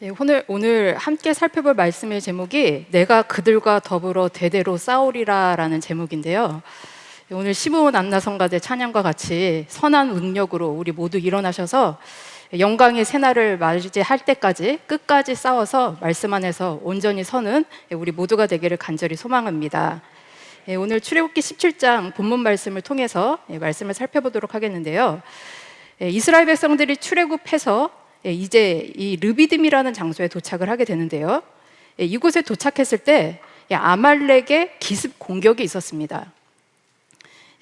오늘 함께 살펴볼 말씀의 제목이 내가 그들과 더불어 대대로 싸우리라 라는 제목인데요. 오늘 시므온 안나 성가대 찬양과 같이 선한 능력으로 우리 모두 일어나셔서 영광의 새날을 맞이할 때까지 끝까지 싸워서 말씀 안에서 온전히 서는 우리 모두가 되기를 간절히 소망합니다. 오늘 출애굽기 17장 본문 말씀을 통해서 말씀을 살펴보도록 하겠는데요. 이스라엘 백성들이 출애굽해서 이제 이 르비딤이라는 장소에 도착을 하게 되는데요. 이곳에 도착했을 때 아말렉의 기습 공격이 있었습니다.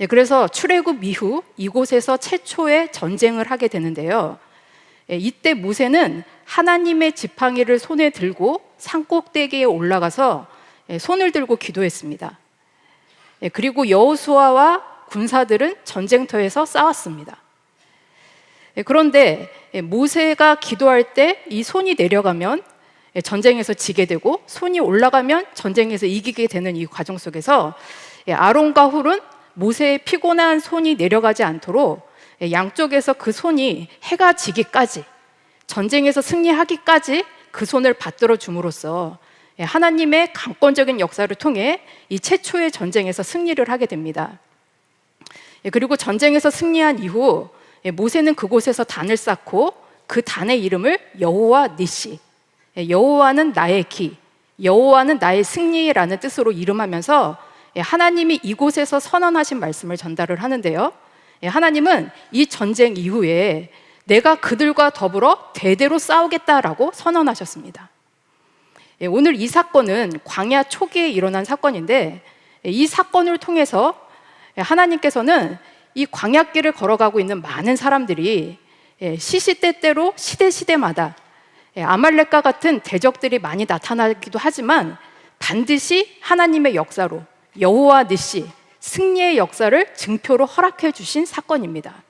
그래서 출애굽 이후 이곳에서 최초의 전쟁을 하게 되는데요. 이때 모세는 하나님의 지팡이를 손에 들고 산꼭대기에 올라가서 손을 들고 기도했습니다. 그리고 여호수아와 군사들은 전쟁터에서 싸웠습니다. 그런데 모세가 기도할 때 이 손이 내려가면 전쟁에서 지게 되고 손이 올라가면 전쟁에서 이기게 되는 이 과정 속에서 아론과 훌은 모세의 피곤한 손이 내려가지 않도록 양쪽에서 그 손이 해가 지기까지, 전쟁에서 승리하기까지 그 손을 받들어 줌으로써 하나님의 강권적인 역사를 통해 이 최초의 전쟁에서 승리를 하게 됩니다. 그리고 전쟁에서 승리한 이후 모세는 그곳에서 단을 쌓고 그 단의 이름을 여호와 니시, 여호와는 나의 기, 여호와는 나의 승리라는 뜻으로 이름하면서 하나님이 이곳에서 선언하신 말씀을 전달을 하는데요. 하나님은 이 전쟁 이후에 내가 그들과 더불어 대대로 싸우겠다라고 선언하셨습니다. 오늘 이 사건은 광야 초기에 일어난 사건인데 이 사건을 통해서 하나님께서는 이 광야길을 걸어가고 있는 많은 사람들이 시시때때로 시대마다 아말렉과 같은 대적들이 많이 나타나기도 하지만 반드시 하나님의 역사로 여호와 니시, 승리의 역사를 증표로 허락해 주신 사건입니다.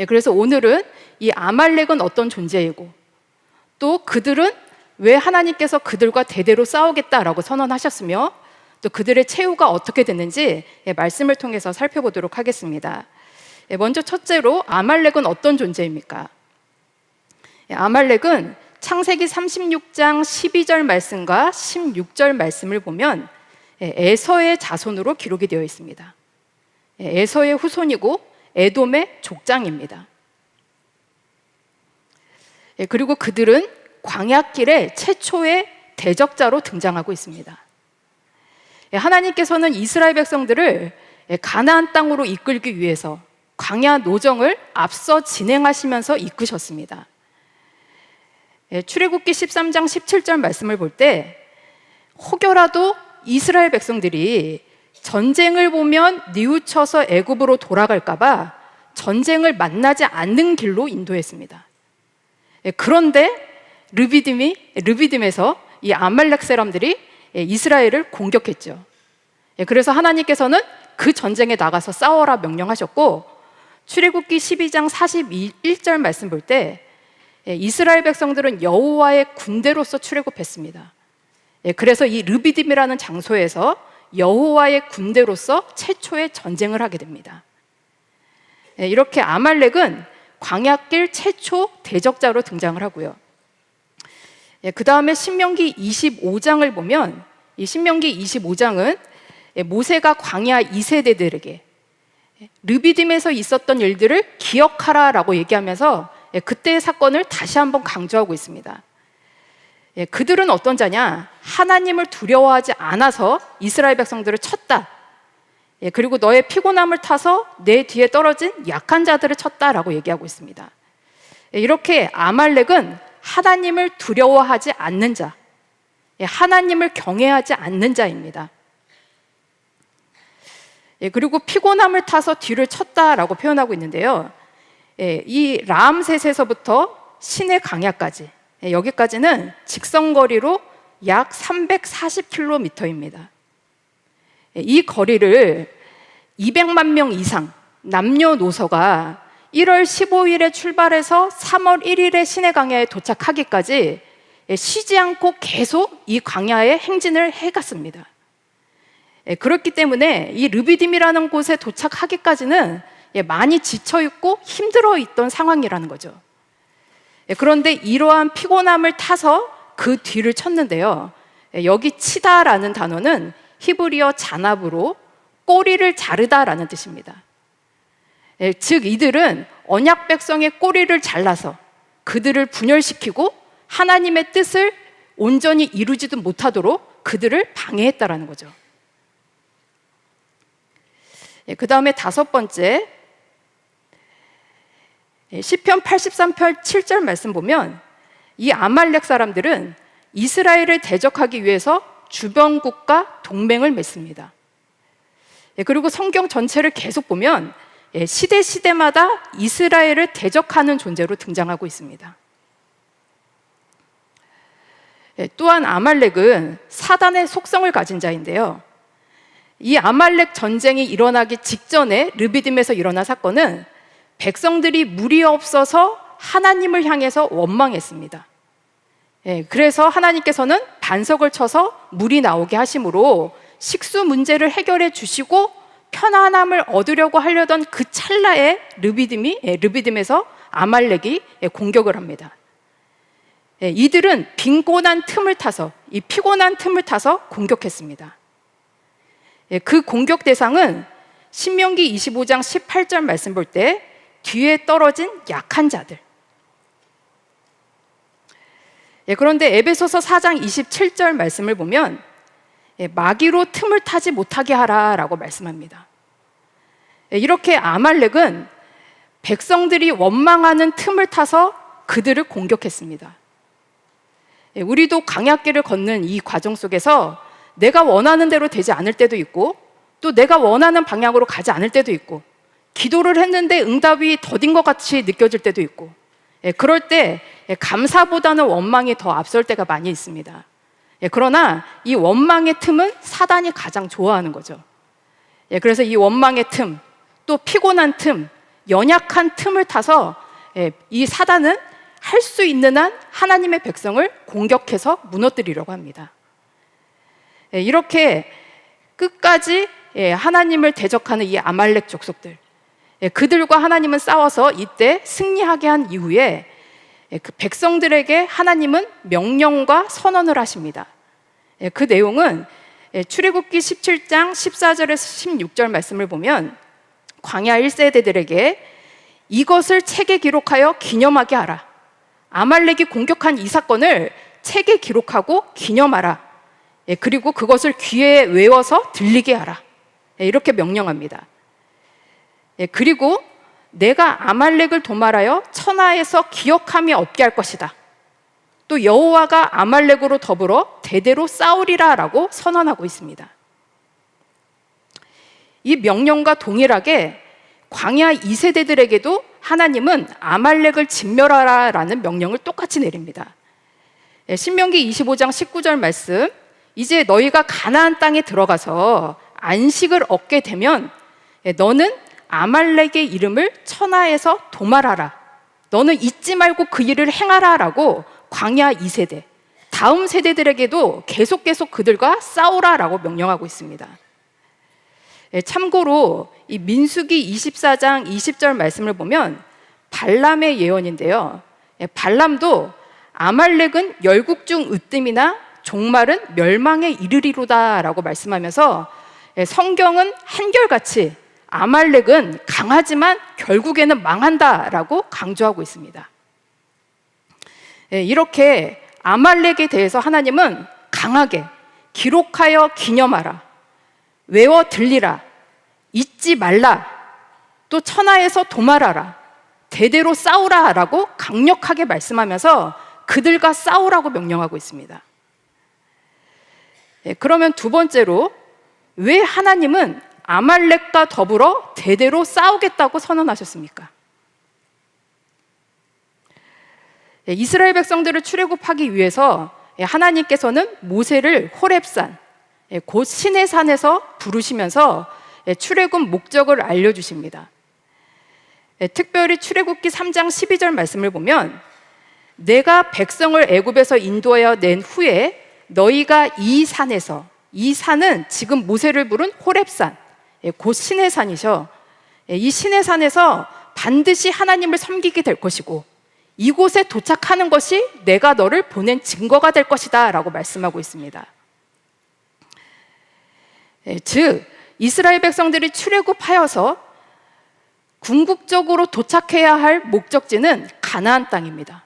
그래서 오늘은 이 아말렉은 어떤 존재이고 또 그들은 왜 하나님께서 그들과 대대로 싸우겠다라고 선언하셨으며 또 그들의 최후가 어떻게 됐는지 말씀을 통해서 살펴보도록 하겠습니다. 먼저 첫째로 아말렉은 어떤 존재입니까? 아말렉은 창세기 36장 12절 말씀과 16절 말씀을 보면 에서의 자손으로 기록이 되어 있습니다. 에서의 후손이고 에돔의 족장입니다. 그리고 그들은 광야길의 최초의 대적자로 등장하고 있습니다. 하나님께서는 이스라엘 백성들을 가나안 땅으로 이끌기 위해서 광야 노정을 앞서 진행하시면서 이끄셨습니다. 출애굽기 13장 17절 말씀을 볼 때 혹여라도 이스라엘 백성들이 전쟁을 보면 뉘우쳐서 애굽으로 돌아갈까 봐 전쟁을 만나지 않는 길로 인도했습니다. 그런데 르비딤에서 이 아말렉 사람들이 이스라엘을 공격했죠. 그래서 하나님께서는 그 전쟁에 나가서 싸워라 명령하셨고 출애굽기 12장 41절 말씀 볼 때 이스라엘 백성들은 여호와의 군대로서 출애굽했습니다. 그래서 이 르비딤이라는 장소에서 여호와의 군대로서 최초의 전쟁을 하게 됩니다. 이렇게 아말렉은 광야길 최초 대적자로 등장을 하고요. 그 다음에 신명기 25장을 보면 이 신명기 25장은 모세가 광야 2세대들에게 르비딤에서 있었던 일들을 기억하라라고 얘기하면서 그때의 사건을 다시 한번 강조하고 있습니다. 그들은 어떤 자냐? 하나님을 두려워하지 않아서 이스라엘 백성들을 쳤다. 그리고 너의 피곤함을 타서 내 뒤에 떨어진 약한 자들을 쳤다라고 얘기하고 있습니다. 이렇게 아말렉은 하나님을 두려워하지 않는 자, 하나님을 경외하지 않는 자입니다. 그리고 피곤함을 타서 뒤를 쳤다라고 표현하고 있는데요. 이 라암셋에서부터 시내 강야까지, 여기까지는 직선거리로 약 340km입니다. 이 거리를 200만 명 이상 남녀노소가 1월 15일에 출발해서 3월 1일에 시내 강야에 도착하기까지 쉬지 않고 계속 이 광야에 행진을 해갔습니다. 그렇기 때문에 이 르비딤이라는 곳에 도착하기까지는 많이 지쳐있고 힘들어 있던 상황이라는 거죠. 그런데 이러한 피곤함을 타서 그 뒤를 쳤는데요. 여기 치다라는 단어는 히브리어 잔압으로 꼬리를 자르다라는 뜻입니다. 즉 이들은 언약 백성의 꼬리를 잘라서 그들을 분열시키고 하나님의 뜻을 온전히 이루지도 못하도록 그들을 방해했다라는 거죠. 그 다음에 5번째, 시편 83편 7절 말씀 보면 이 아말렉 사람들은 이스라엘을 대적하기 위해서 주변국과 동맹을 맺습니다. 그리고 성경 전체를 계속 보면 시대마다 이스라엘을 대적하는 존재로 등장하고 있습니다. 또한 아말렉은 사단의 속성을 가진 자인데요. 이 아말렉 전쟁이 일어나기 직전에 르비딤에서 일어난 사건은 백성들이 물이 없어서 하나님을 향해서 원망했습니다. 그래서 하나님께서는 반석을 쳐서 물이 나오게 하심으로 식수 문제를 해결해 주시고 편안함을 얻으려고 하려던 그 찰나에 르비딤에서 아말렉이 공격을 합니다. 이들은 빈곤한 틈을 타서, 이 피곤한 틈을 타서 공격했습니다. 그 공격 대상은 신명기 25장 18절 말씀 볼 때 뒤에 떨어진 약한 자들. 그런데 에베소서 4장 27절 말씀을 보면 마귀로 틈을 타지 못하게 하라라고 말씀합니다. 이렇게 아말렉은 백성들이 원망하는 틈을 타서 그들을 공격했습니다. 우리도 광야길을 걷는 이 과정 속에서 내가 원하는 대로 되지 않을 때도 있고 또 내가 원하는 방향으로 가지 않을 때도 있고 기도를 했는데 응답이 더딘 것 같이 느껴질 때도 있고 그럴 때 감사보다는 원망이 더 앞설 때가 많이 있습니다. 그러나 이 원망의 틈은 사단이 가장 좋아하는 거죠. 그래서 이 원망의 틈, 또 피곤한 틈, 연약한 틈을 타서 이 사단은 할 수 있는 한 하나님의 백성을 공격해서 무너뜨리려고 합니다. 이렇게 끝까지 하나님을 대적하는 이 아말렉 족속들, 그들과 하나님은 싸워서 이때 승리하게 한 이후에 그 백성들에게 하나님은 명령과 선언을 하십니다. 그 내용은 출애굽기 17장 14절에서 16절 말씀을 보면 광야 1세대들에게 이것을 책에 기록하여 기념하게 하라. 아말렉이 공격한 이 사건을 책에 기록하고 기념하라. 그리고 그것을 귀에 외워서 들리게 하라. 이렇게 명령합니다. 그리고 내가 아말렉을 도말하여 천하에서 기억함이 없게 할 것이다. 또 여호와가 아말렉으로 더불어 대대로 싸우리라 라고 선언하고 있습니다. 이 명령과 동일하게 광야 2세대들에게도 하나님은 아말렉을 진멸하라 라는 명령을 똑같이 내립니다. 신명기 25장 19절 말씀, 이제 너희가 가나안 땅에 들어가서 안식을 얻게 되면 너는 아말렉의 이름을 천하에서 도말하라. 너는 잊지 말고 그 일을 행하라 라고 광야 2세대, 다음 세대들에게도 계속 그들과 싸우라 라고 명령하고 있습니다. 참고로 이 민수기 24장 20절 말씀을 보면 발람의 예언인데요. 발람도 아말렉은 열국 중 으뜸이나 종말은 멸망에 이르리로다 라고 말씀하면서 성경은 한결같이 아말렉은 강하지만 결국에는 망한다 라고 강조하고 있습니다. 이렇게 아말렉에 대해서 하나님은 강하게 기록하여 기념하라, 외워 들리라, 잊지 말라, 또 천하에서 도말하라, 대대로 싸우라 라고 강력하게 말씀하면서 그들과 싸우라고 명령하고 있습니다. 그러면 두 번째로 왜 하나님은 아말렉과 더불어 대대로 싸우겠다고 선언하셨습니까? 이스라엘 백성들을 출애굽하기 위해서 하나님께서는 모세를 호렙산, 곧 신의 산에서 부르시면서 출애굽 목적을 알려주십니다. 특별히 출애굽기 3장 12절 말씀을 보면 내가 백성을 애굽에서 인도하여 낸 후에 너희가 이 산에서, 이 산은 지금 모세를 부른 호렙산, 곧 신의 산이죠. 이 신의 산에서 반드시 하나님을 섬기게 될 것이고 이곳에 도착하는 것이 내가 너를 보낸 증거가 될 것이다 라고 말씀하고 있습니다. 즉 이스라엘 백성들이 출애굽하여서 궁극적으로 도착해야 할 목적지는 가나안 땅입니다.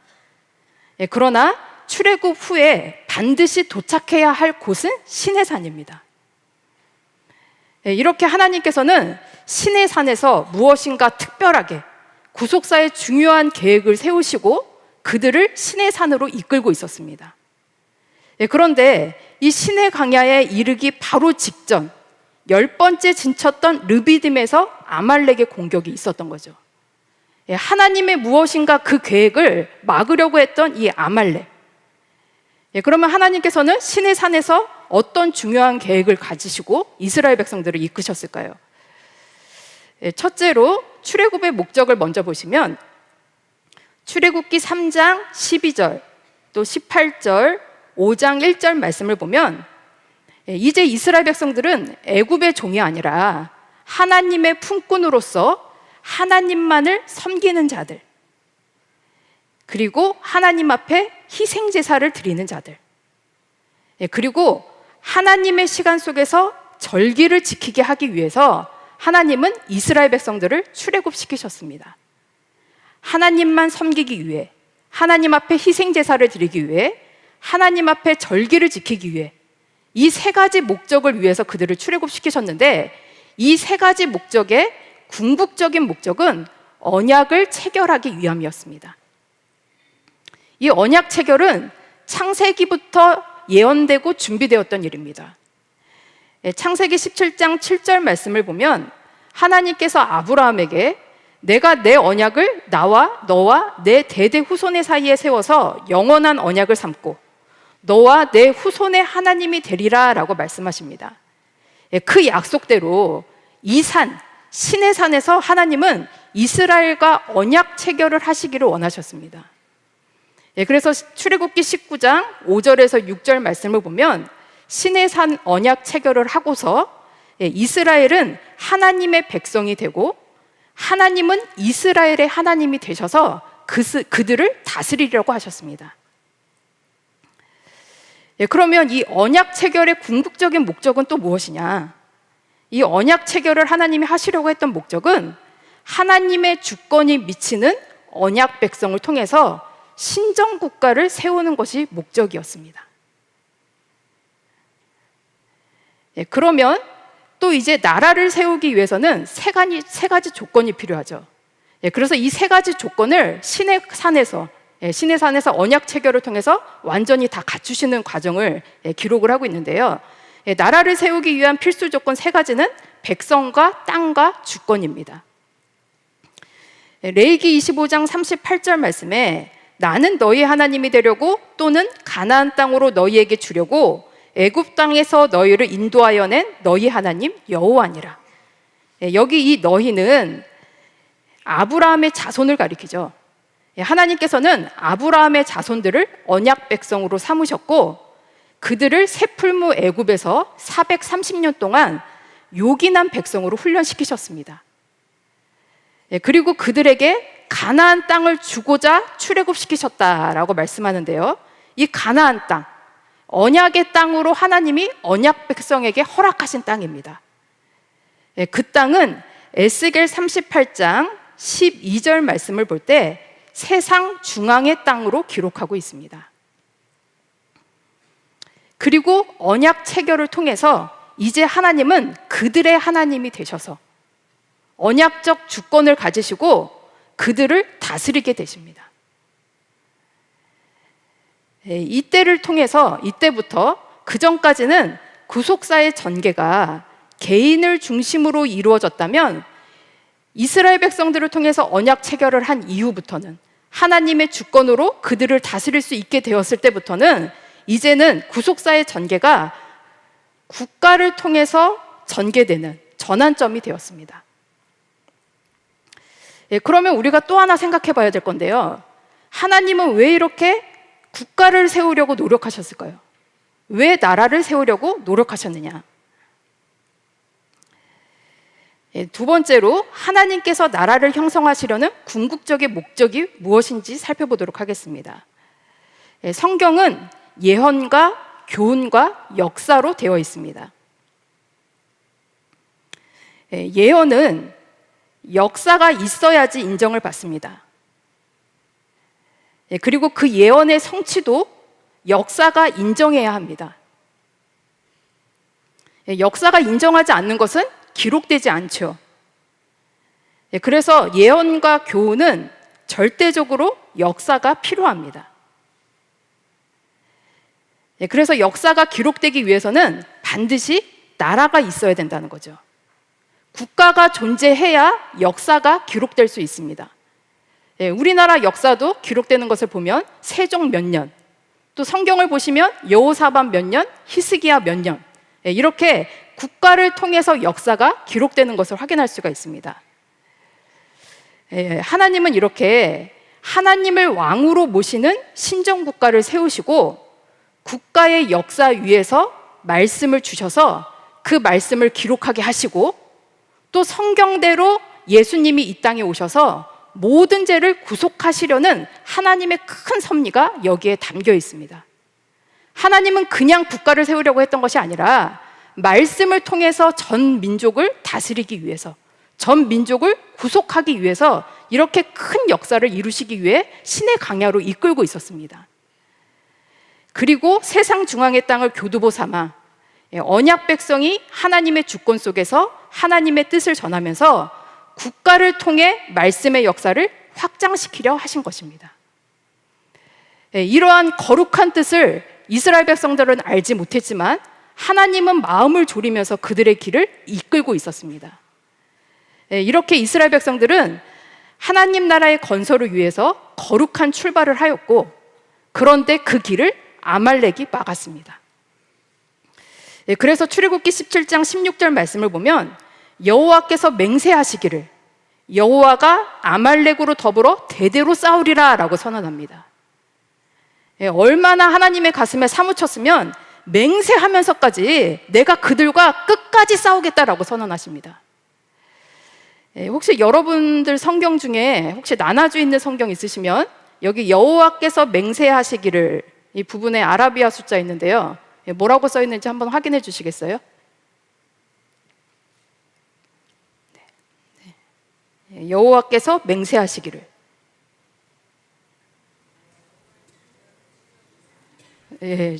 그러나 출애굽 후에 반드시 도착해야 할 곳은 시내산입니다. 이렇게 하나님께서는 시내산에서 무엇인가 특별하게 구속사의 중요한 계획을 세우시고 그들을 시내산으로 이끌고 있었습니다. 그런데 이 시내 광야에 이르기 바로 직전 10번째 진쳤던 르비딤에서 아말렉의 공격이 있었던 거죠. 하나님의 무엇인가 그 계획을 막으려고 했던 이 아말렉. 그러면 하나님께서는 시내산에서 어떤 중요한 계획을 가지시고 이스라엘 백성들을 이끄셨을까요? 첫째로 출애굽의 목적을 먼저 보시면 출애굽기 3장 12절 또 18절 5장 1절 말씀을 보면 이제 이스라엘 백성들은 애굽의 종이 아니라 하나님의 품꾼으로서 하나님만을 섬기는 자들, 그리고 하나님 앞에 희생 제사를 드리는 자들, 그리고 하나님의 시간 속에서 절기를 지키게 하기 위해서 하나님은 이스라엘 백성들을 출애굽시키셨습니다. 하나님만 섬기기 위해, 하나님 앞에 희생 제사를 드리기 위해, 하나님 앞에 절기를 지키기 위해 이 세 가지 목적을 위해서 그들을 출애굽시키셨는데 이 세 가지 목적의 궁극적인 목적은 언약을 체결하기 위함이었습니다. 이 언약 체결은 창세기부터 예언되고 준비되었던 일입니다. 창세기 17장 7절 말씀을 보면 하나님께서 아브라함에게 내가 내 언약을 나와 너와 내 대대 후손의 사이에 세워서 영원한 언약을 삼고 너와 내 후손의 하나님이 되리라 라고 말씀하십니다. 그 약속대로 이 산, 시내산에서 하나님은 이스라엘과 언약 체결을 하시기를 원하셨습니다. 그래서 출애굽기 19장 5절에서 6절 말씀을 보면 시내산 언약 체결을 하고서 이스라엘은 하나님의 백성이 되고 하나님은 이스라엘의 하나님이 되셔서 그들을 다스리려고 하셨습니다. 그러면 이 언약 체결의 궁극적인 목적은 또 무엇이냐? 이 언약 체결을 하나님이 하시려고 했던 목적은 하나님의 주권이 미치는 언약 백성을 통해서 신정 국가를 세우는 것이 목적이었습니다. 그러면 또 이제 나라를 세우기 위해서는 세 가지 조건이 필요하죠. 그래서 이 세 가지 조건을 시내산에서 언약 체결을 통해서 완전히 다 갖추시는 과정을 기록을 하고 있는데요. 나라를 세우기 위한 필수 조건 세 가지는 백성과 땅과 주권입니다. 레위기 25장 38절 말씀에 나는 너희 하나님이 되려고 또는 가나안 땅으로 너희에게 주려고 애굽 땅에서 너희를 인도하여 낸 너희 하나님 여호와니라. 여기 이 너희는 아브라함의 자손을 가리키죠. 하나님께서는 아브라함의 자손들을 언약 백성으로 삼으셨고 그들을 새풀무 애굽에서 430년 동안 요긴한 백성으로 훈련시키셨습니다. 그리고 그들에게 가나안 땅을 주고자 출애굽시키셨다라고 말씀하는데요. 이 가나안 땅, 언약의 땅으로 하나님이 언약 백성에게 허락하신 땅입니다. 그 땅은 에스겔 38장 12절 말씀을 볼 때 세상 중앙의 땅으로 기록하고 있습니다. 그리고 언약 체결을 통해서 이제 하나님은 그들의 하나님이 되셔서 언약적 주권을 가지시고 그들을 다스리게 되십니다. 이때부터 그 전까지는 구속사의 전개가 개인을 중심으로 이루어졌다면 이스라엘 백성들을 통해서 언약 체결을 한 이후부터는 하나님의 주권으로 그들을 다스릴 수 있게 되었을 때부터는 이제는 구속사의 전개가 국가를 통해서 전개되는 전환점이 되었습니다. 그러면 우리가 또 하나 생각해 봐야 될 건데요. 하나님은 왜 이렇게 국가를 세우려고 노력하셨을까요? 왜 나라를 세우려고 노력하셨느냐? 두 번째로 하나님께서 나라를 형성하시려는 궁극적인 목적이 무엇인지 살펴보도록 하겠습니다. 성경은 예언과 교훈과 역사로 되어 있습니다. 예언은 역사가 있어야지 인정을 받습니다. 그리고 그 예언의 성취도 역사가 인정해야 합니다. 역사가 인정하지 않는 것은 기록되지 않죠. 그래서 예언과 교훈은 절대적으로 역사가 필요합니다. 그래서 역사가 기록되기 위해서는 반드시 나라가 있어야 된다는 거죠. 국가가 존재해야 역사가 기록될 수 있습니다. 우리나라 역사도 기록되는 것을 보면 세종 몇 년, 또 성경을 보시면 여호사밧 몇 년, 히스기야 몇 년, 이렇게 국가를 통해서 역사가 기록되는 것을 확인할 수가 있습니다. 하나님은 이렇게 하나님을 왕으로 모시는 신정국가를 세우시고 국가의 역사 위에서 말씀을 주셔서 그 말씀을 기록하게 하시고 또 성경대로 예수님이 이 땅에 오셔서 모든 죄를 구속하시려는 하나님의 큰 섭리가 여기에 담겨 있습니다. 하나님은 그냥 국가를 세우려고 했던 것이 아니라 말씀을 통해서 전 민족을 다스리기 위해서, 전 민족을 구속하기 위해서 이렇게 큰 역사를 이루시기 위해 신의 강야로 이끌고 있었습니다. 그리고 세상 중앙의 땅을 교두보 삼아 언약 백성이 하나님의 주권 속에서 하나님의 뜻을 전하면서 국가를 통해 말씀의 역사를 확장시키려 하신 것입니다. 이러한 거룩한 뜻을 이스라엘 백성들은 알지 못했지만 하나님은 마음을 졸이면서 그들의 길을 이끌고 있었습니다. 이렇게 이스라엘 백성들은 하나님 나라의 건설을 위해서 거룩한 출발을 하였고, 그런데 그 길을 아말렉이 막았습니다. 그래서 출애굽기 17장 16절 말씀을 보면 여호와께서 맹세하시기를 여호와가 아말렉으로 더불어 대대로 싸우리라 라고 선언합니다. 얼마나 하나님의 가슴에 사무쳤으면 맹세하면서까지 내가 그들과 끝까지 싸우겠다라고 선언하십니다. 혹시 여러분들 성경 중에 혹시 나눠져 있는 성경 있으시면 여기 여호와께서 맹세하시기를, 이 부분에 아라비아 숫자 있는데요, 뭐라고 써 있는지 한번 확인해 주시겠어요? 여호와께서 맹세하시기를.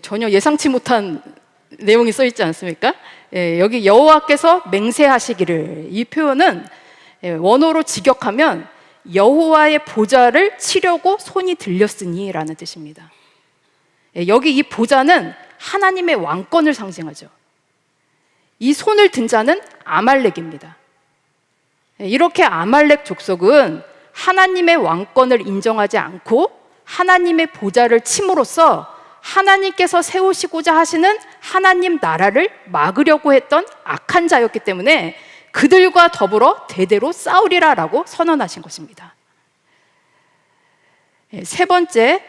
전혀 예상치 못한 내용이 써 있지 않습니까? 여기 여호와께서 맹세하시기를, 이 표현은 원어로 직역하면 여호와의 보좌를 치려고 손이 들렸으니 라는 뜻입니다. 여기 이 보좌는 하나님의 왕권을 상징하죠. 이 손을 든 자는 아말렉입니다. 이렇게 아말렉 족속은 하나님의 왕권을 인정하지 않고 하나님의 보좌를 침으로써 하나님께서 세우시고자 하시는 하나님 나라를 막으려고 했던 악한 자였기 때문에 그들과 더불어 대대로 싸우리라라고 선언하신 것입니다. 세 번째,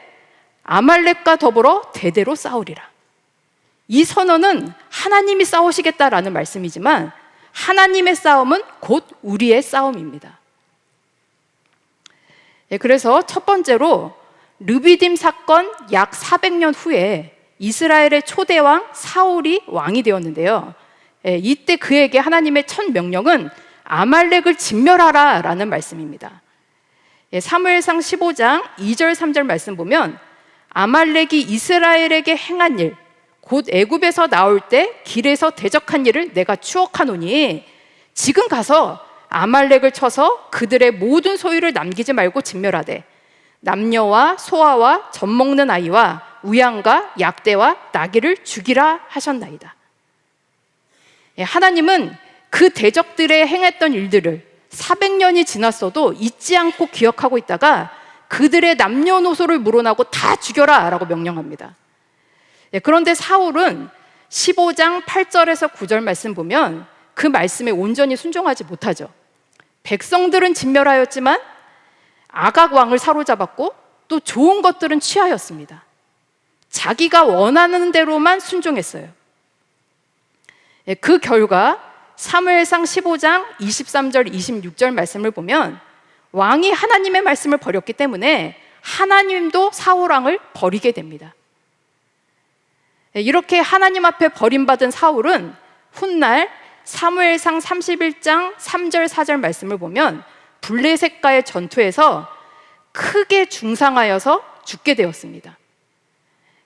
아말렉과 더불어 대대로 싸우리라. 이 선언은 하나님이 싸우시겠다라는 말씀이지만 하나님의 싸움은 곧 우리의 싸움입니다. 그래서 첫 번째로 르비딤 사건 약 400년 후에 이스라엘의 초대왕 사울이 왕이 되었는데요, 이때 그에게 하나님의 첫 명령은 아말렉을 진멸하라 라는 말씀입니다. 사무엘상 15장 2절 3절 말씀 보면 아말렉이 이스라엘에게 행한 일, 곧 애굽에서 나올 때 길에서 대적한 일을 내가 추억하노니 지금 가서 아말렉을 쳐서 그들의 모든 소유를 남기지 말고 진멸하되 남녀와 소아와 젖 먹는 아이와 우양과 약대와 나귀를 죽이라 하셨나이다. 하나님은 그 대적들의 행했던 일들을 400년이 지났어도 잊지 않고 기억하고 있다가 그들의 남녀노소를 물어나고 다 죽여라 라고 명령합니다. 그런데 사울은 15장 8절에서 9절 말씀 보면 그 말씀에 온전히 순종하지 못하죠. 백성들은 진멸하였지만 아각 왕을 사로잡았고 또 좋은 것들은 취하였습니다. 자기가 원하는 대로만 순종했어요. 그 결과 사무엘상 15장 23절 26절 말씀을 보면 왕이 하나님의 말씀을 버렸기 때문에 하나님도 사울 왕을 버리게 됩니다. 이렇게 하나님 앞에 버림받은 사울은 훗날 사무엘상 31장 3절 4절 말씀을 보면 블레셋과의 전투에서 크게 중상하여서 죽게 되었습니다.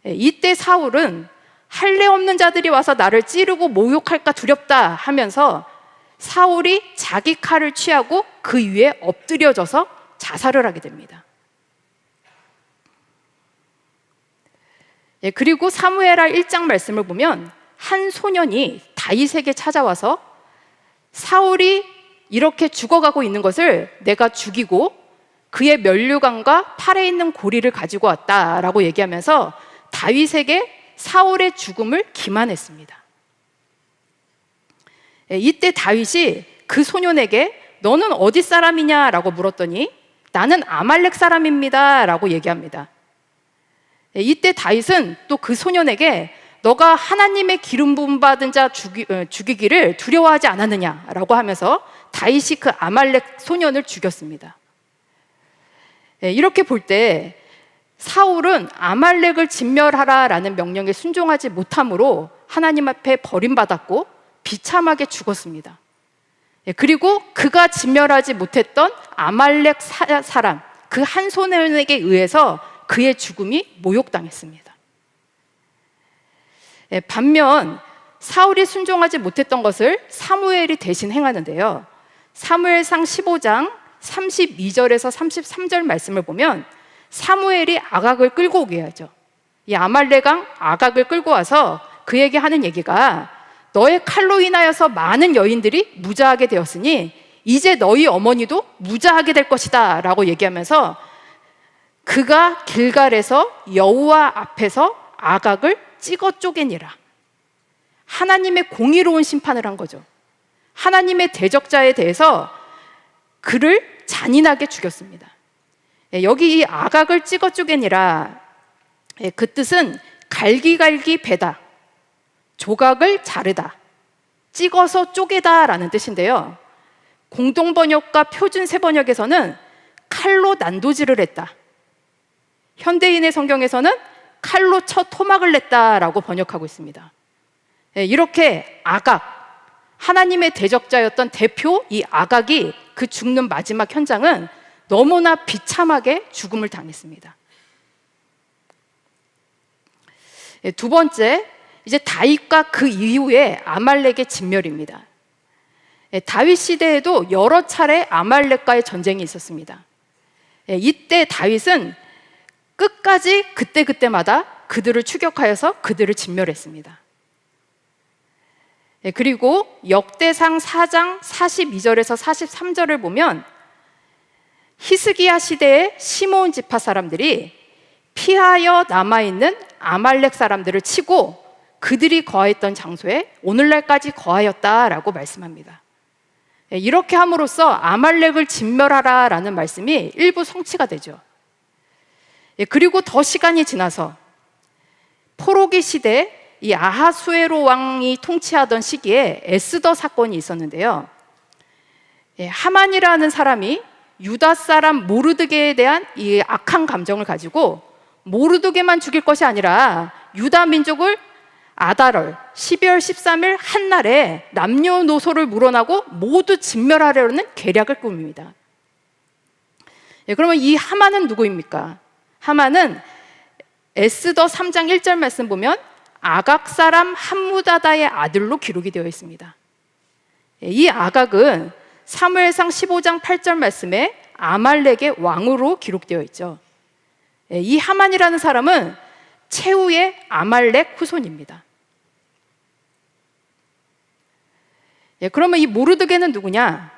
이때 사울은 할례 없는 자들이 와서 나를 찌르고 모욕할까 두렵다 하면서 사울이 자기 칼을 취하고 그 위에 엎드려져서 자살을 하게 됩니다. 그리고 사무엘하 1장 말씀을 보면 한 소년이 다윗에게 찾아와서 사울이 이렇게 죽어가고 있는 것을 내가 죽이고 그의 면류관과 팔에 있는 고리를 가지고 왔다라고 얘기하면서 다윗에게 사울의 죽음을 기만했습니다. 이때 다윗이 그 소년에게 너는 어디 사람이냐라고 물었더니 나는 아말렉 사람입니다 라고 얘기합니다. 이때 다윗은 또 그 소년에게 너가 하나님의 기름 부음 받은 자 죽이기를 두려워하지 않았느냐라고 하면서 다윗이 그 아말렉 소년을 죽였습니다. 이렇게 볼 때 사울은 아말렉을 진멸하라라는 명령에 순종하지 못함으로 하나님 앞에 버림받았고 비참하게 죽었습니다. 그리고 그가 진멸하지 못했던 아말렉 사람 그 한 소년에게 의해서 그의 죽음이 모욕당했습니다. 반면 사울이 순종하지 못했던 것을 사무엘이 대신 행하는데요. 사무엘상 15장 32절에서 33절 말씀을 보면 사무엘이 아각을 끌고 오게 하죠. 이 아말렉 왕 아각을 끌고 와서 그에게 하는 얘기가 너의 칼로 인하여서 많은 여인들이 무자하게 되었으니 이제 너희 어머니도 무자하게 될 것이다 라고 얘기하면서 그가 길갈에서 여호와 앞에서 아각을 찍어 쪼개니라. 하나님의 공의로운 심판을 한 거죠. 하나님의 대적자에 대해서 그를 잔인하게 죽였습니다. 여기 이 아각을 찍어 쪼개니라, 그 뜻은 갈기갈기 베다, 조각을 자르다, 찍어서 쪼개다 라는 뜻인데요. 공동번역과 표준 세번역에서는 칼로 난도질을 했다, 현대인의 성경에서는 칼로 쳐 토막을 냈다라고 번역하고 있습니다. 이렇게 아각, 하나님의 대적자였던 대표 이 아각이 그 죽는 마지막 현장은 너무나 비참하게 죽음을 당했습니다. 두 번째, 이제 다윗과 그 이후에 아말렉의 진멸입니다. 다윗 시대에도 여러 차례 아말렉과의 전쟁이 있었습니다. 이때 다윗은 끝까지 그때마다 그들을 추격하여서 그들을 진멸했습니다. 그리고 역대상 4장 42절에서 43절을 보면 히스기야 시대의 시므온 지파 사람들이 피하여 남아있는 아말렉 사람들을 치고 그들이 거하였던 장소에 오늘날까지 거하였다라고 말씀합니다. 이렇게 함으로써 아말렉을 진멸하라라는 말씀이 일부 성취가 되죠. 그리고 더 시간이 지나서 포로기 시대 이 아하수에로 왕이 통치하던 시기에 에스더 사건이 있었는데요. 하만이라는 사람이 유다 사람 모르드게에 대한 이 악한 감정을 가지고 모르드게만 죽일 것이 아니라 유다 민족을 아달월 12월 13일 한날에 남녀노소를 물어나고 모두 진멸하려는 계략을 꾸밉니다. 그러면 이 하만은 누구입니까? 하만은 에스더 3장 1절 말씀 보면 아각 사람 함무다다의 아들로 기록이 되어 있습니다. 이 아각은 사무엘상 15장 8절 말씀에 아말렉의 왕으로 기록되어 있죠. 이 하만이라는 사람은 최후의 아말렉 후손입니다. 그러면 이 모르드게는 누구냐?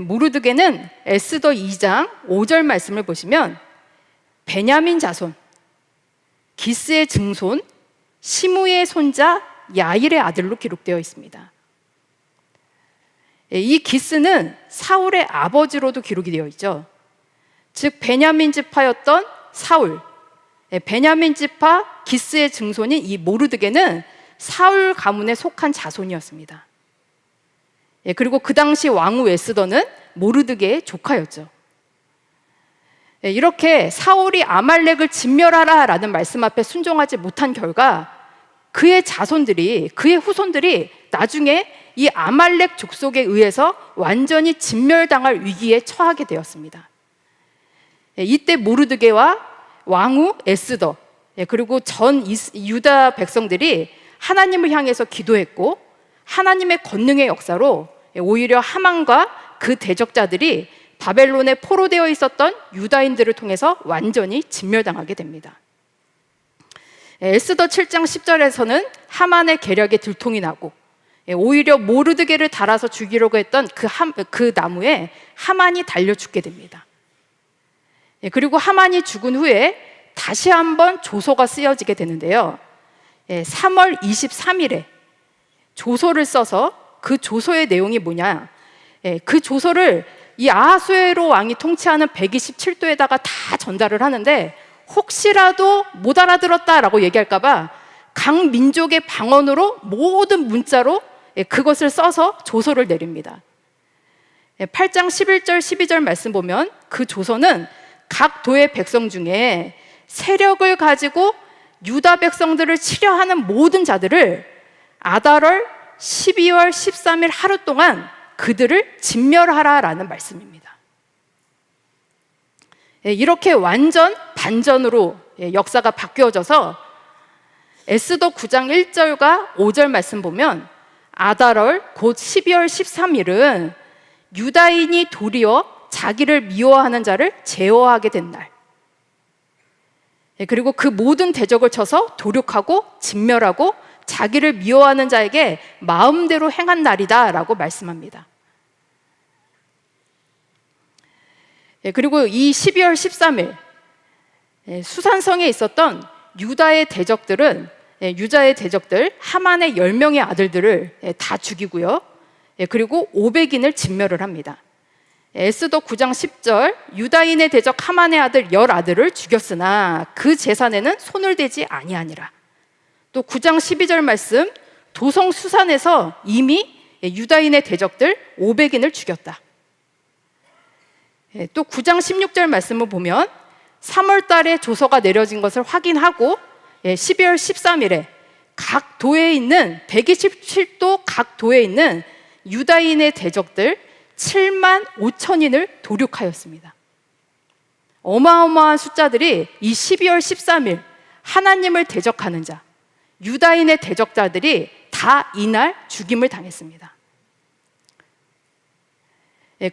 모르드게는 에스더 2장 5절 말씀을 보시면 베냐민 자손, 기스의 증손, 시므의 손자 야일의 아들로 기록되어 있습니다. 이 기스는 사울의 아버지로도 기록이 되어 있죠. 즉 베냐민 지파였던 사울, 베냐민 지파 기스의 증손인 이 모르드게는 사울 가문에 속한 자손이었습니다. 그리고 그 당시 왕후 에스더는 모르드게의 조카였죠. 이렇게 사울이 아말렉을 진멸하라라는 말씀 앞에 순종하지 못한 결과 그의 자손들이, 그의 후손들이 나중에 이 아말렉 족속에 의해서 완전히 진멸당할 위기에 처하게 되었습니다. 이때 모르드게와 왕후 에스더, 그리고 전 유다 백성들이 하나님을 향해서 기도했고 하나님의 권능의 역사로 오히려 하만과 그 대적자들이 바벨론에 포로되어 있었던 유다인들을 통해서 완전히 진멸당하게 됩니다. 에스더 7장 10절에서는 하만의 계략에 들통이 나고 오히려 모르드게를 달아서 죽이려고 했던 그 나무에 하만이 달려 죽게 됩니다. 그리고 하만이 죽은 후에 다시 한번 조서가 쓰여지게 되는데요. 3월 23일에 조서를 써서 그 조서의 내용이 뭐냐? 그 조서를 이 아하수에로 왕이 통치하는 127도에다가 다 전달을 하는데 혹시라도 못 알아들었다라고 얘기할까봐 각 민족의 방언으로 모든 문자로 그것을 써서 조서를 내립니다. 8장 11절 12절 말씀 보면 그 조서는 각 도의 백성 중에 세력을 가지고 유다 백성들을 치려하는 모든 자들을 아달월 12월 13일 하루 동안 그들을 진멸하라라는 말씀입니다. 이렇게 완전 반전으로 역사가 바뀌어져서 에스더 9장 1절과 5절 말씀 보면 아달월 곧 12월 13일은 유다인이 도리어 자기를 미워하는 자를 제어하게 된 날, 그리고 그 모든 대적을 쳐서 도륙하고 진멸하고 자기를 미워하는 자에게 마음대로 행한 날이다 라고 말씀합니다. 그리고 이 12월 13일 수산성에 있었던 유다의 대적들 하만의 10명의 아들들을 다 죽이고요. 그리고 500인을 진멸을 합니다. 에스더 9장 10절 유다인의 대적 하만의 아들 10아들을 죽였으나 그 재산에는 손을 대지 아니하니라. 또 9장 12절 말씀 도성 수산에서 이미 유다인의 대적들 500인을 죽였다. 또 9장 16절 말씀을 보면 3월 달에 조서가 내려진 것을 확인하고 12월 13일에 각 도에 있는 127도 각 도에 있는 유다인의 대적들 7만 5천인을 도륙하였습니다. 어마어마한 숫자들이 이 12월 13일 하나님을 대적하는 자, 유다인의 대적자들이 다 이날 죽임을 당했습니다.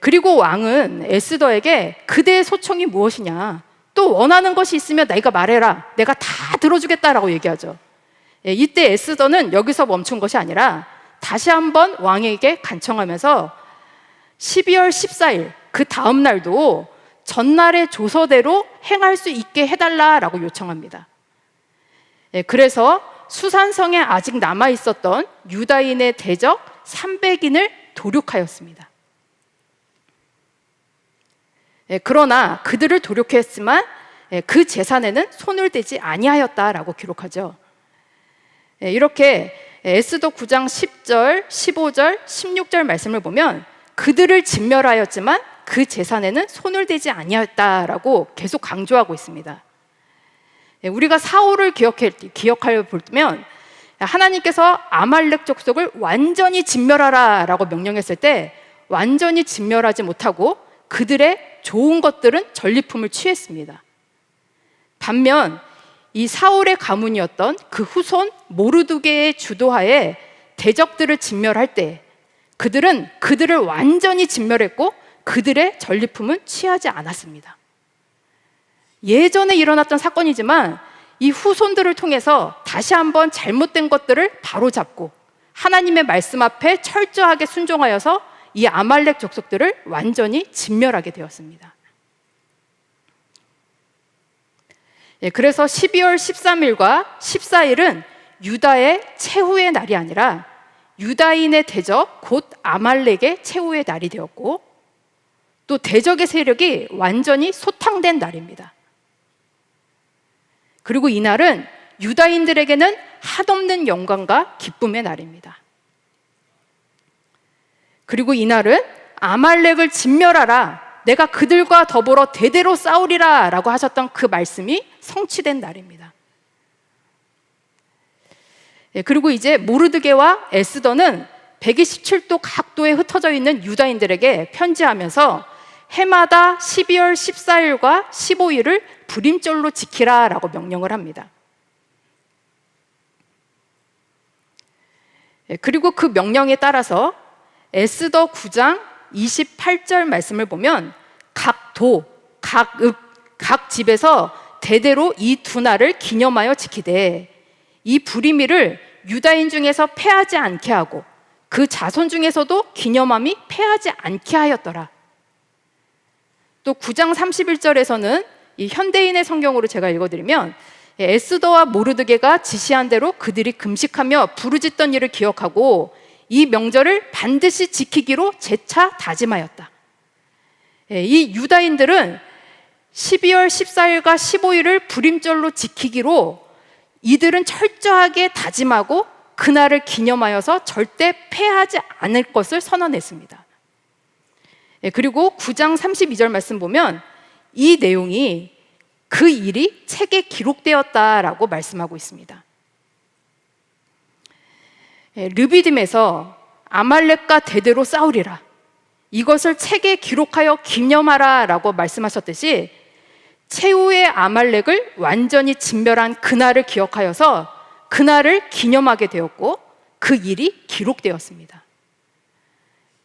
그리고 왕은 에스더에게 그대의 소청이 무엇이냐, 또 원하는 것이 있으면 내가 말해라, 내가 다 들어주겠다라고 얘기하죠. 이때 에스더는 여기서 멈춘 것이 아니라 다시 한번 왕에게 간청하면서 12월 14일 그 다음 날도 전날의 조서대로 행할 수 있게 해달라라고 요청합니다. 그래서 수산성에 아직 남아있었던 유다인의 대적 300인을 도륙하였습니다. 그러나 그들을 도륙했지만 그 재산에는 손을 대지 아니하였다라고 기록하죠. 이렇게 에스더 9장 10절, 15절, 16절 말씀을 보면 그들을 진멸하였지만 그 재산에는 손을 대지 아니하였다라고 계속 강조하고 있습니다. 우리가 사울을 기억하려 보면 하나님께서 아말렉 족속을 완전히 진멸하라라고 명령했을 때 완전히 진멸하지 못하고 그들의 좋은 것들은 전리품을 취했습니다. 반면 이 사울의 가문이었던 그 후손 모르드게의 주도하에 대적들을 진멸할 때 그들은 그들을 완전히 진멸했고 그들의 전리품은 취하지 않았습니다. 예전에 일어났던 사건이지만 이 후손들을 통해서 다시 한번 잘못된 것들을 바로잡고 하나님의 말씀 앞에 철저하게 순종하여서 이 아말렉 족속들을 완전히 진멸하게 되었습니다. 그래서 12월 13일과 14일은 유다의 최후의 날이 아니라 유다인의 대적 곧 아말렉의 최후의 날이 되었고 또 대적의 세력이 완전히 소탕된 날입니다. 그리고 이 날은 유다인들에게는 한없는 영광과 기쁨의 날입니다. 그리고 이날은 아말렉을 진멸하라, 내가 그들과 더불어 대대로 싸우리라 라고 하셨던 그 말씀이 성취된 날입니다. 그리고 이제 모르드게와 에스더는 127도 각도에 흩어져 있는 유다인들에게 편지하면서 해마다 12월 14일과 15일을 불임절로 지키라 라고 명령을 합니다. 그리고 그 명령에 따라서 에스더 9장 28절 말씀을 보면 각 도, 각 읍, 각 집에서 대대로 이 두 날을 기념하여 지키되 이 불임일을 유다인 중에서 패하지 않게 하고 그 자손 중에서도 기념함이 패하지 않게 하였더라. 또 9장 31절에서는 이 현대인의 성경으로 제가 읽어드리면 에스더와 모르드게가 지시한 대로 그들이 금식하며 부르짖던 일을 기억하고 이 명절을 반드시 지키기로 재차 다짐하였다. 이 유다인들은 12월 14일과 15일을 불임절로 지키기로 이들은 철저하게 다짐하고 그날을 기념하여서 절대 패하지 않을 것을 선언했습니다. 그리고 9장 32절 말씀 보면 이 내용이 그 일이 책에 기록되었다라고 말씀하고 있습니다. 르비딤에서 아말렉과 대대로 싸우리라, 이것을 책에 기록하여 기념하라 라고 말씀하셨듯이 최후의 아말렉을 완전히 진멸한 그날을 기억하여서 그날을 기념하게 되었고 그 일이 기록되었습니다.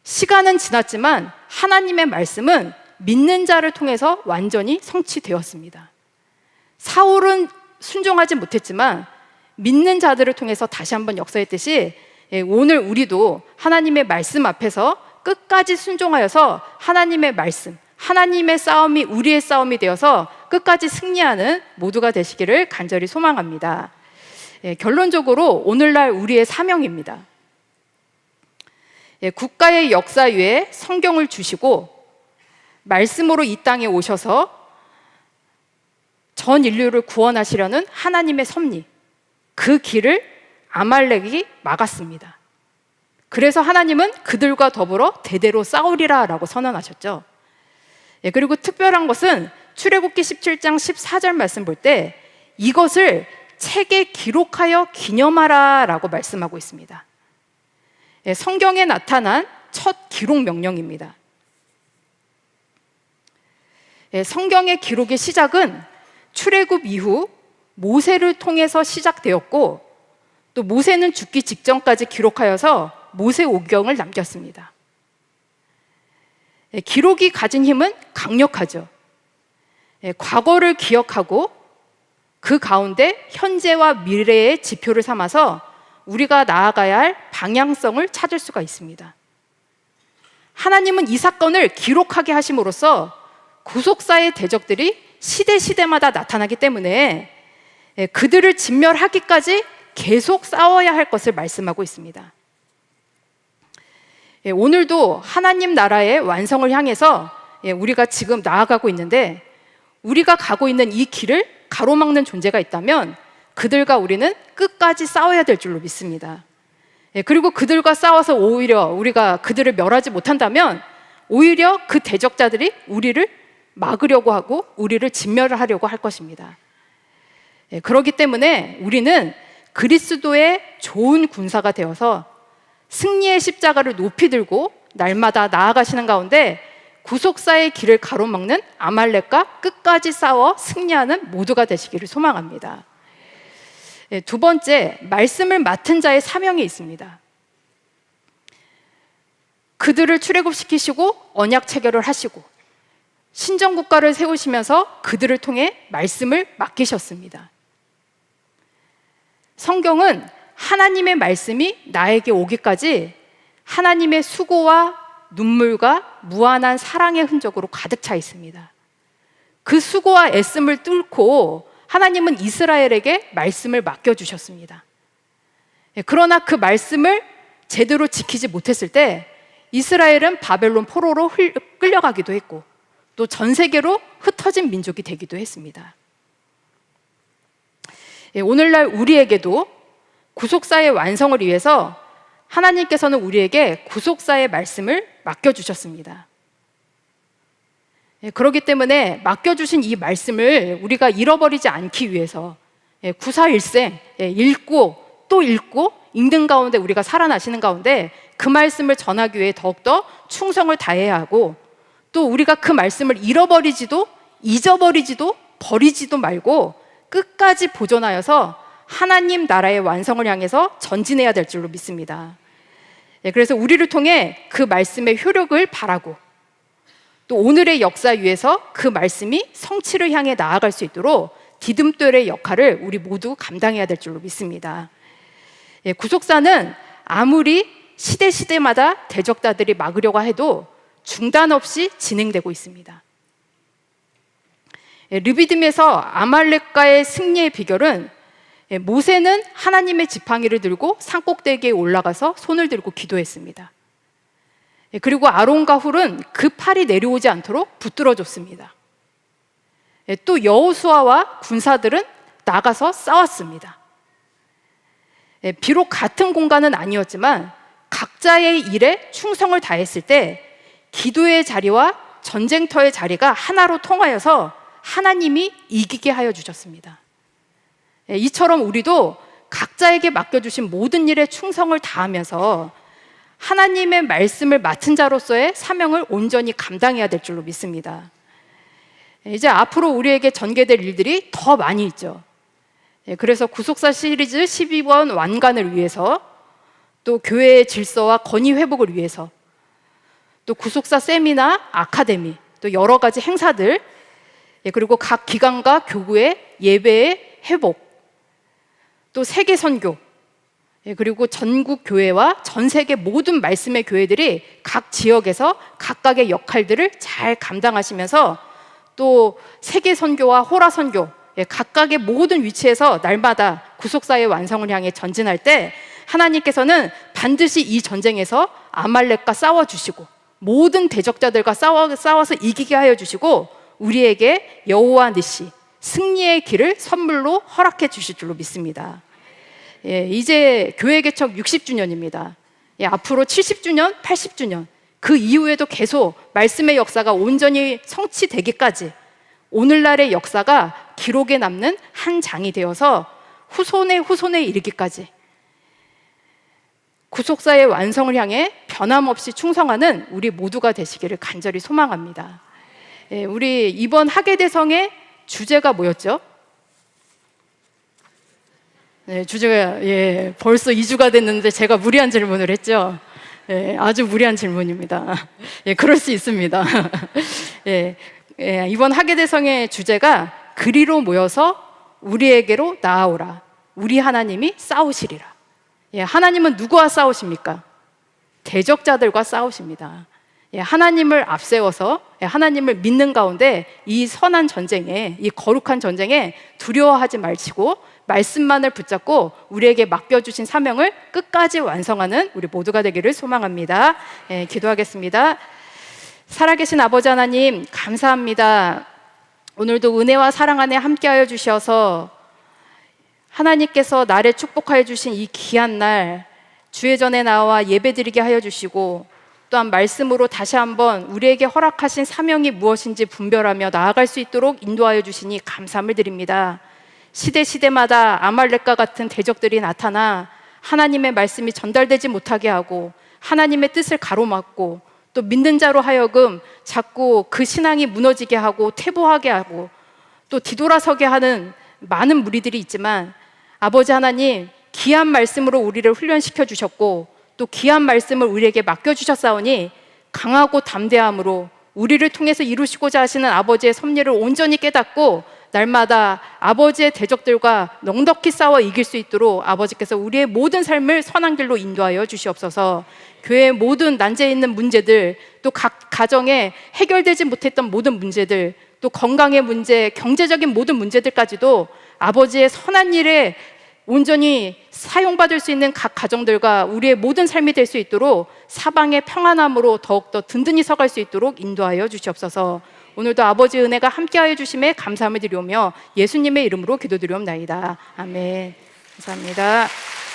시간은 지났지만 하나님의 말씀은 믿는 자를 통해서 완전히 성취되었습니다. 사울은 순종하지 못했지만 믿는 자들을 통해서 다시 한번 역사했듯이 오늘 우리도 하나님의 말씀 앞에서 끝까지 순종하여서 하나님의 말씀, 하나님의 싸움이 우리의 싸움이 되어서 끝까지 승리하는 모두가 되시기를 간절히 소망합니다. 결론적으로 오늘날 우리의 사명입니다. 국가의 역사 위에 성경을 주시고 말씀으로 이 땅에 오셔서 전 인류를 구원하시려는 하나님의 섭리, 그 길을 아말렉이 막았습니다. 그래서 하나님은 그들과 더불어 대대로 싸우리라 라고 선언하셨죠. 그리고 특별한 것은 출애굽기 17장 14절 말씀 볼 때 이것을 책에 기록하여 기념하라 라고 말씀하고 있습니다. 성경에 나타난 첫 기록 명령입니다. 성경의 기록의 시작은 출애굽 이후 모세를 통해서 시작되었고 또 모세는 죽기 직전까지 기록하여서 모세오경을 남겼습니다. 기록이 가진 힘은 강력하죠. 과거를 기억하고 그 가운데 현재와 미래의 지표를 삼아서 우리가 나아가야 할 방향성을 찾을 수가 있습니다. 하나님은 이 사건을 기록하게 하심으로써 구속사의 대적들이 시대마다 나타나기 때문에 그들을 진멸하기까지 계속 싸워야 할 것을 말씀하고 있습니다. 오늘도 하나님 나라의 완성을 향해서 우리가 지금 나아가고 있는데 우리가 가고 있는 이 길을 가로막는 존재가 있다면 그들과 우리는 끝까지 싸워야 될 줄로 믿습니다. 그리고 그들과 싸워서 오히려 우리가 그들을 멸하지 못한다면 오히려 그 대적자들이 우리를 막으려고 하고 우리를 진멸하려고 할 것입니다. 그렇기 때문에 우리는 그리스도의 좋은 군사가 되어서 승리의 십자가를 높이 들고 날마다 나아가시는 가운데 구속사의 길을 가로막는 아말렉과 끝까지 싸워 승리하는 모두가 되시기를 소망합니다. 두 번째, 말씀을 맡은 자의 사명이 있습니다. 그들을 출애굽시키시고 언약 체결을 하시고 신정국가를 세우시면서 그들을 통해 말씀을 맡기셨습니다. 성경은 하나님의 말씀이 나에게 오기까지 하나님의 수고와 눈물과 무한한 사랑의 흔적으로 가득 차 있습니다. 그 수고와 애씀을 뚫고 하나님은 이스라엘에게 말씀을 맡겨주셨습니다. 그러나 그 말씀을 제대로 지키지 못했을 때 이스라엘은 바벨론 포로로 끌려가기도 했고 또 전 세계로 흩어진 민족이 되기도 했습니다. 오늘날 우리에게도 구속사의 완성을 위해서 하나님께서는 우리에게 구속사의 말씀을 맡겨주셨습니다. 그렇기 때문에 맡겨주신 이 말씀을 우리가 잃어버리지 않기 위해서 구사일생 읽고 또 읽고 읽는 가운데 우리가 살아나시는 가운데 그 말씀을 전하기 위해 더욱더 충성을 다해야 하고, 또 우리가 그 말씀을 잃어버리지도 잊어버리지도 버리지도 말고 끝까지 보존하여서 하나님 나라의 완성을 향해서 전진해야 될 줄로 믿습니다. 그래서 우리를 통해 그 말씀의 효력을 바라고, 또 오늘의 역사 위에서 그 말씀이 성취를 향해 나아갈 수 있도록 디딤돌의 역할을 우리 모두 감당해야 될 줄로 믿습니다. 구속사는 아무리 시대마다 대적자들이 막으려고 해도 중단 없이 진행되고 있습니다. 르비딤에서 아말렉과의 승리의 비결은 모세는 하나님의 지팡이를 들고 산꼭대기에 올라가서 손을 들고 기도했습니다. 그리고 아론과 훌은 그 팔이 내려오지 않도록 붙들어줬습니다. 또 여호수아와 군사들은 나가서 싸웠습니다. 비록 같은 공간은 아니었지만 각자의 일에 충성을 다했을 때 기도의 자리와 전쟁터의 자리가 하나로 통하여서 하나님이 이기게 하여 주셨습니다. 이처럼 우리도 각자에게 맡겨주신 모든 일에 충성을 다하면서 하나님의 말씀을 맡은 자로서의 사명을 온전히 감당해야 될 줄로 믿습니다. 이제 앞으로 우리에게 전개될 일들이 더 많이 있죠. 그래서 구속사 시리즈 12번 완간을 위해서, 또 교회의 질서와 건의 회복을 위해서, 또 구속사 세미나, 아카데미, 또 여러 가지 행사들, 그리고 각 기관과 교구의 예배의 회복, 또 세계 선교, 그리고 전국 교회와 전 세계 모든 말씀의 교회들이 각 지역에서 각각의 역할들을 잘 감당하시면서, 또 세계 선교와 호라 선교, 각각의 모든 위치에서 날마다 구속사의 완성을 향해 전진할 때 하나님께서는 반드시 이 전쟁에서 아말렉과 싸워주시고 모든 대적자들과 싸워서 이기게 하여 주시고 우리에게 여호와 니시, 승리의 길을 선물로 허락해 주실 줄로 믿습니다. 이제 교회 개척 60주년입니다. 앞으로 70주년, 80주년, 그 이후에도 계속 말씀의 역사가 온전히 성취되기까지 오늘날의 역사가 기록에 남는 한 장이 되어서 후손의 후손에 이르기까지 구속사의 완성을 향해 변함없이 충성하는 우리 모두가 되시기를 간절히 소망합니다. 우리 이번 학예대성의 주제가 뭐였죠? 주제가 벌써 2주가 됐는데 제가 무리한 질문을 했죠. 아주 무리한 질문입니다. 그럴 수 있습니다. 이번 학예대성의 주제가 그리로 모여서 우리에게로 나아오라. 우리 하나님이 싸우시리라. 하나님은 누구와 싸우십니까? 대적자들과 싸우십니다. 하나님을 앞세워서 하나님을 믿는 가운데 이 선한 전쟁에, 이 거룩한 전쟁에 두려워하지 말시고 말씀만을 붙잡고 우리에게 맡겨주신 사명을 끝까지 완성하는 우리 모두가 되기를 소망합니다. 기도하겠습니다. 살아계신 아버지 하나님, 감사합니다. 오늘도 은혜와 사랑 안에 함께하여 주셔서 하나님께서 나를 축복하여 주신 이 귀한 날 주의 전에 나와 예배드리게 하여 주시고, 또한 말씀으로 다시 한번 우리에게 허락하신 사명이 무엇인지 분별하며 나아갈 수 있도록 인도하여 주시니 감사함을 드립니다. 시대마다 아말렉과 같은 대적들이 나타나 하나님의 말씀이 전달되지 못하게 하고 하나님의 뜻을 가로막고, 또 믿는 자로 하여금 자꾸 그 신앙이 무너지게 하고 퇴보하게 하고 또 뒤돌아서게 하는 많은 무리들이 있지만, 아버지 하나님, 귀한 말씀으로 우리를 훈련시켜 주셨고 또 귀한 말씀을 우리에게 맡겨주셨사오니 강하고 담대함으로 우리를 통해서 이루시고자 하시는 아버지의 섭리를 온전히 깨닫고 날마다 아버지의 대적들과 넉넉히 싸워 이길 수 있도록 아버지께서 우리의 모든 삶을 선한 길로 인도하여 주시옵소서. 교회의 모든 난제에 있는 문제들, 또 각 가정에 해결되지 못했던 모든 문제들, 또 건강의 문제, 경제적인 모든 문제들까지도 아버지의 선한 일에 온전히 사용받을 수 있는 각 가정들과 우리의 모든 삶이 될 수 있도록 사방의 평안함으로 더욱더 든든히 서갈 수 있도록 인도하여 주시옵소서. 오늘도 아버지 은혜가 함께하여 주심에 감사함을 드리오며 예수님의 이름으로 기도드리옵나이다. 아멘. 감사합니다.